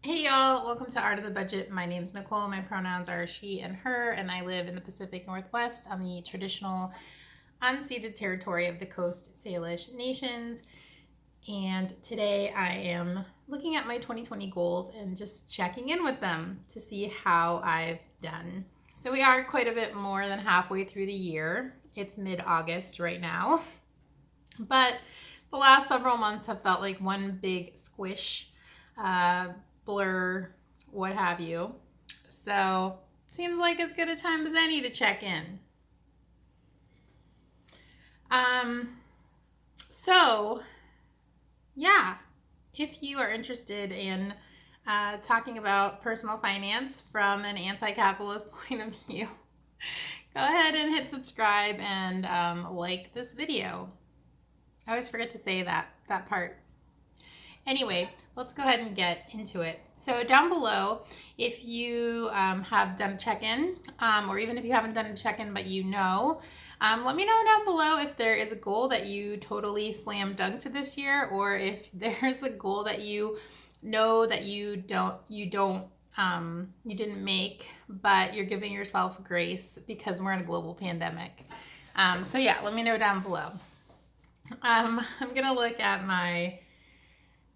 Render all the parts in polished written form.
Hey y'all, welcome to Art of the Budget. My name's Nicole. My pronouns are she and her, and I live in the Pacific Northwest on the traditional unceded territory of the Coast Salish Nations. And today I am looking at my 2020 goals and just checking in with them to see how I've done. So we are quite a bit more than halfway through the year. It's mid-August right now, but the last several months have felt like one big squish. Blur, what have you. So, seems like as good a time as any to check in. Um, so, yeah, if you are interested in talking about personal finance from an anti-capitalist point of view, go ahead and hit subscribe and like this video. I always forget to say that part. Anyway, let's go ahead and get into it. So down below, if you have done a check-in, or even if you haven't done a check-in but you know, let me know down below if there is a goal that you totally slam dunked this year, or if there's a goal that you know that you didn't make, but you're giving yourself grace because we're in a global pandemic. So yeah, let me know down below. I'm gonna look at my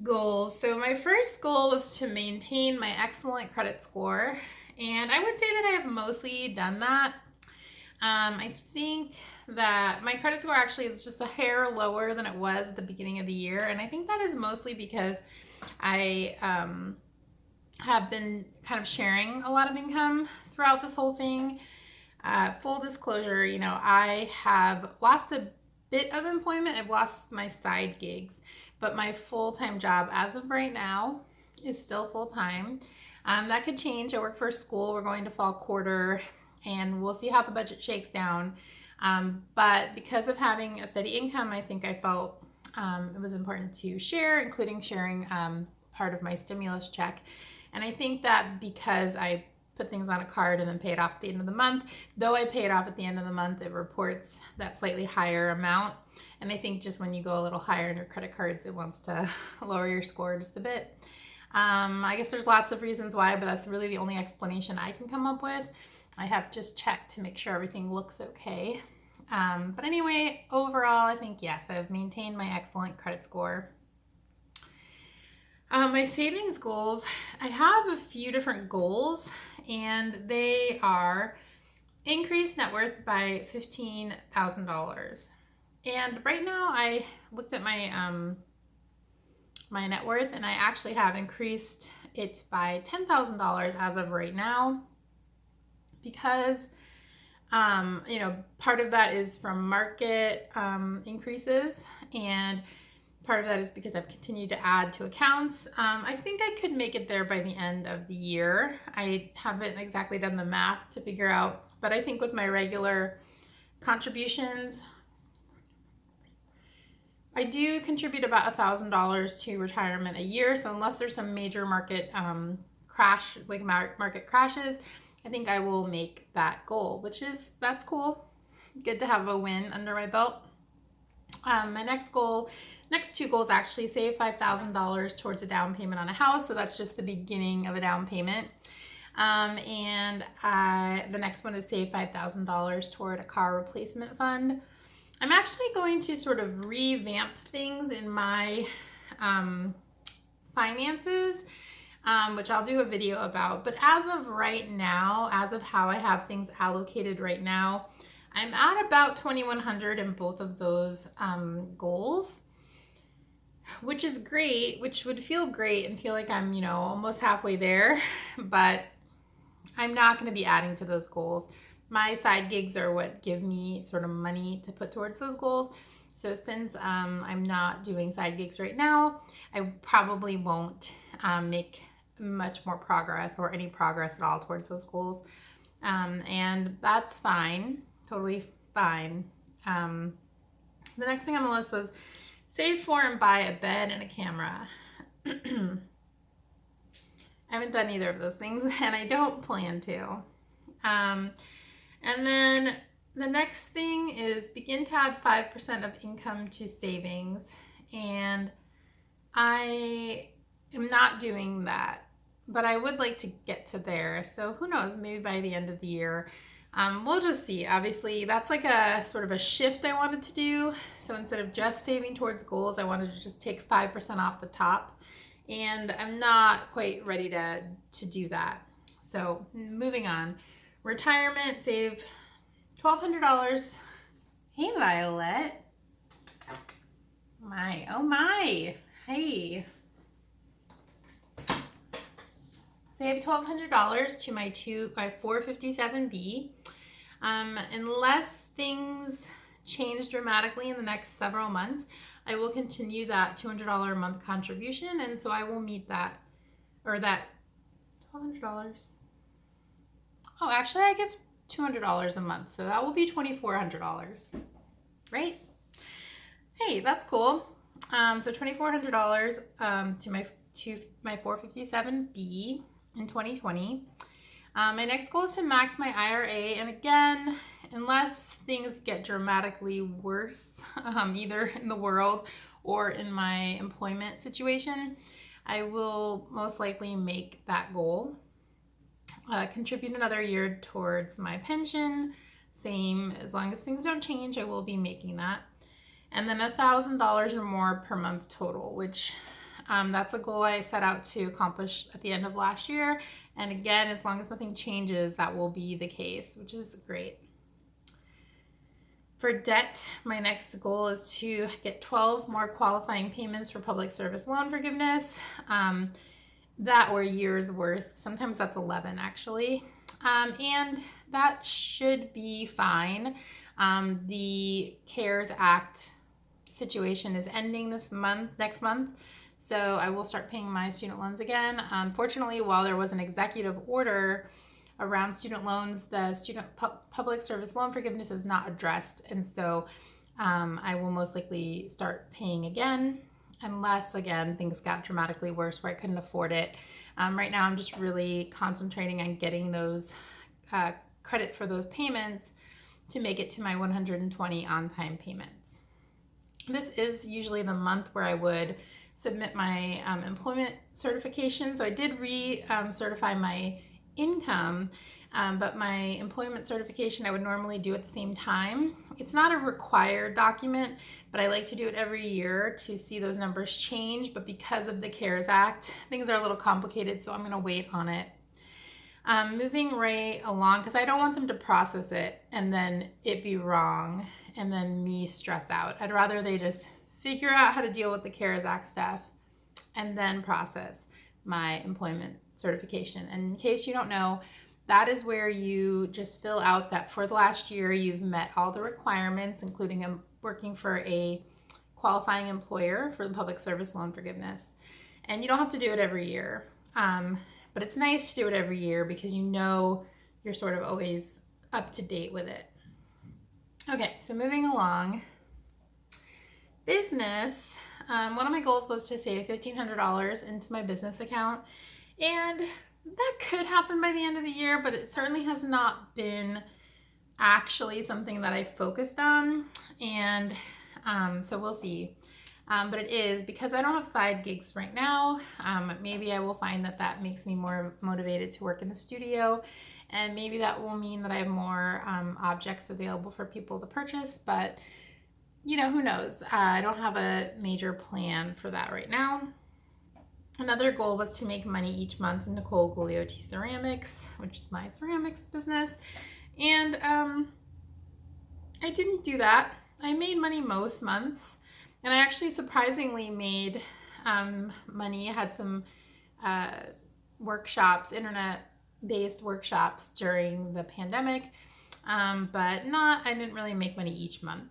goals. So my first goal was to maintain my excellent credit score, and I would say that I have mostly done that. I think that my credit score actually is just a hair lower than it was at the beginning of the year, and I think that is mostly because I have been kind of sharing a lot of income throughout this whole thing. Full disclosure, I have lost a bit of employment. I've lost my side gigs, but my full-time job as of right now is still full-time. That could change. I work for a school. We're going to fall quarter, and we'll see how the budget shakes down. But because of having a steady income, I think I felt it was important to share, including sharing part of my stimulus check. And I think that because I put things on a card and then pay it off at the end of the month, though I pay it off at the end of the month, it reports that slightly higher amount. And I think just when you go a little higher in your credit cards, it wants to lower your score just a bit. I guess there's lots of reasons why, but that's really the only explanation I can come up with. I have just checked to make sure everything looks okay. But anyway, overall, I think yes, I've maintained my excellent credit score. My savings goals, I have a few different goals, and they are increase net worth by $15,000. And right now I looked at my my net worth, and I actually have increased it by $10,000 as of right now, because part of that is from market increases, and part of that is because I've continued to add to accounts. I think I could make it there by the end of the year. I haven't exactly done the math to figure out, but I think with my regular contributions, I do contribute about $1,000 to retirement a year. So unless there's some major market crash, like market crashes, I think I will make that goal, that's cool. Good to have a win under my belt. My next two goals actually, save $5,000 towards a down payment on a house. So that's just the beginning of a down payment. And the next one is save $5,000 toward a car replacement fund. I'm actually going to sort of revamp things in my finances, which I'll do a video about. But as of right now, as of how I have things allocated right now, I'm at about $2,100 in both of those goals, which is great, which would feel great and feel like I'm, almost halfway there, but I'm not going to be adding to those goals. My side gigs are what give me sort of money to put towards those goals. So since I'm not doing side gigs right now, I probably won't make much more progress or any progress at all towards those goals. And that's fine, totally fine. The next thing on the list was save for and buy a bed and a camera. I haven't done either of those things, and I don't plan to. And then the next thing is begin to add 5% of income to savings. And I am not doing that. but I would like to get to there. So who knows, maybe by the end of the year. We'll just see. Obviously, that's like a sort of a shift I wanted to do. So instead of just saving towards goals, I wanted to just take 5% off the top. And I'm not quite ready to do that. So moving on. Retirement, save $1,200. Hey, Violet. My, oh my. Hey. Save $1,200 to my 457B. Unless things change dramatically in the next several months, I will continue that $200 a month contribution, and so I will meet that, or that $1,200. Oh, actually, I give $200 a month, so that will be $2,400, right? Hey, that's cool. So $2,400 to my 457B in 2020. My next goal is to max my IRA, and again, unless things get dramatically worse, either in the world or in my employment situation, I will most likely make that goal. Contribute another year towards my pension, same, as long as things don't change, I will be making that. And then $1,000 or more per month total, which that's a goal I set out to accomplish at the end of last year. And again, as long as nothing changes, that will be the case, which is great. For debt, my next goal is to get 12 more qualifying payments for public service loan forgiveness. That or a year's worth. Sometimes that's 11 actually. And that should be fine. The CARES Act situation is ending next month. So I will start paying my student loans again. Unfortunately, while there was an executive order around student loans, the public service loan forgiveness is not addressed. And so I will most likely start paying again, unless, again, things got dramatically worse where I couldn't afford it. Right now, I'm just really concentrating on getting those credit for those payments to make it to my 120 on-time payments. This is usually the month where I would submit my employment certification. So I did certify my income, but my employment certification I would normally do at the same time. It's not a required document, but I like to do it every year to see those numbers change. But because of the CARES Act, things are a little complicated, so I'm going to wait on it. Moving right along, because I don't want them to process it and then it be wrong and then me stress out. I'd rather they just figure out how to deal with the CARES Act stuff and then process my employment certification. And in case you don't know, that is where you just fill out that for the last year you've met all the requirements, including working for a qualifying employer for the public service loan forgiveness. And you don't have to do it every year. But it's nice to do it every year because you know you're sort of always up to date with it. Okay, so moving along. Business. One of my goals was to save $1,500 into my business account. And that could happen by the end of the year, but it certainly has not been actually something that I focused on. And so we'll see. But it is, because I don't have side gigs right now, maybe I will find that makes me more motivated to work in the studio, and maybe that will mean that I have more objects available for people to purchase, but you know, who knows? I don't have a major plan for that right now. Another goal was to make money each month with Nicole Gugliotti Ceramics, which is my ceramics business, and I didn't do that. I made money most months. And I actually surprisingly made money. I had some workshops, internet-based workshops during the pandemic, but I didn't really make money each month.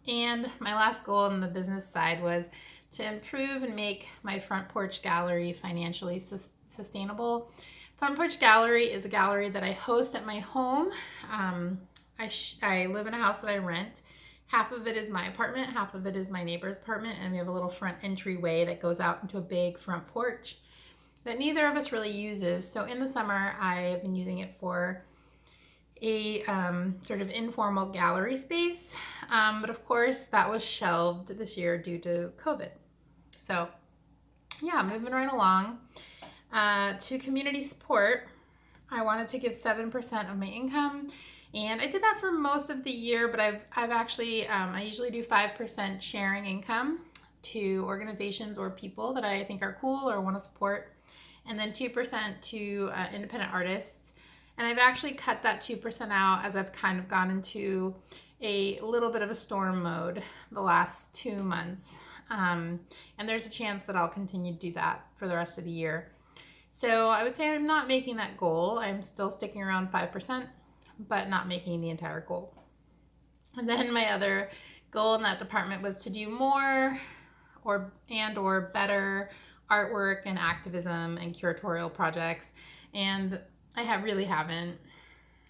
And my last goal on the business side was to improve and make my front porch gallery financially sustainable. Front porch gallery is a gallery that I host at my home. I live in a house that I rent. Half of it is my apartment, half of it is my neighbor's apartment, and we have a little front entryway that goes out into a big front porch that neither of us really uses. So in the summer, I've been using it for a sort of informal gallery space. But of course, that was shelved this year due to COVID. So yeah, moving right along. To community support, I wanted to give 7% of my income, and I did that for most of the year, but I've actually, I usually do 5% sharing income to organizations or people that I think are cool or want to support, and then 2% to independent artists. And I've actually cut that 2% out as I've kind of gone into a little bit of a storm mode the last 2 months. And there's a chance that I'll continue to do that for the rest of the year. So I would say I'm not making that goal. I'm still sticking around 5%, but not making the entire goal. And then my other goal in that department was to do more or better artwork and activism and curatorial projects. And I really haven't.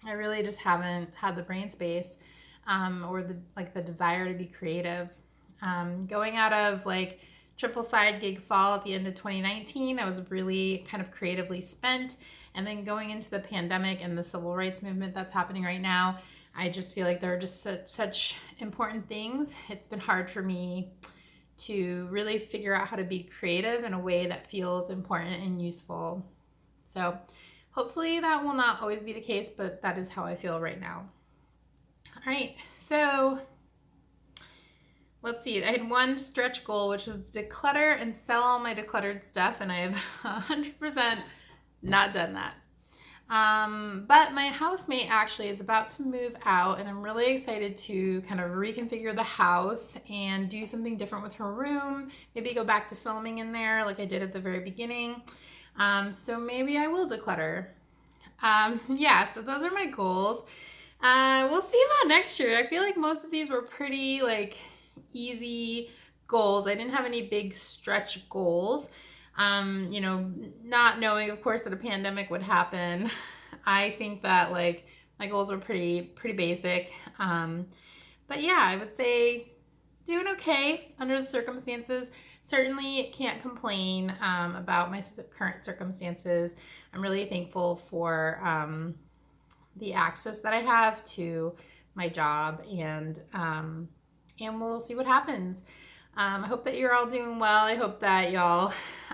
I really just haven't had the brain space or the desire to be creative. Going out of like triple side gig fall at the end of 2019, I was really kind of creatively spent. And then going into the pandemic and the civil rights movement that's happening right now, I just feel like there are just such important things. It's been hard for me to really figure out how to be creative in a way that feels important and useful. So hopefully that will not always be the case, but that is how I feel right now. All right, so let's see. I had one stretch goal, which was declutter and sell all my decluttered stuff, and I have 100% not done that. But my housemate actually is about to move out, and I'm really excited to kind of reconfigure the house and do something different with her room. Maybe go back to filming in there like I did at the very beginning. So maybe I will declutter. Yeah, so those are my goals. We'll see about next year. I feel like most of these were pretty like easy goals. I didn't have any big stretch goals. You know, not knowing, of course, that a pandemic would happen. I think that like my goals were pretty basic. But yeah, I would say doing okay under the circumstances. Certainly can't complain about my current circumstances. I'm really thankful for the access that I have to my job, and we'll see what happens. I hope that you're all doing well. I hope that y'all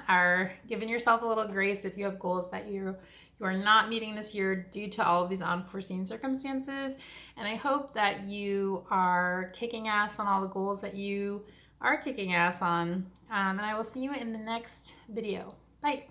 are giving yourself a little grace if you have goals that you are not meeting this year due to all of these unforeseen circumstances. And I hope that you are kicking ass on all the goals that you are kicking ass on. And I will see you in the next video. Bye.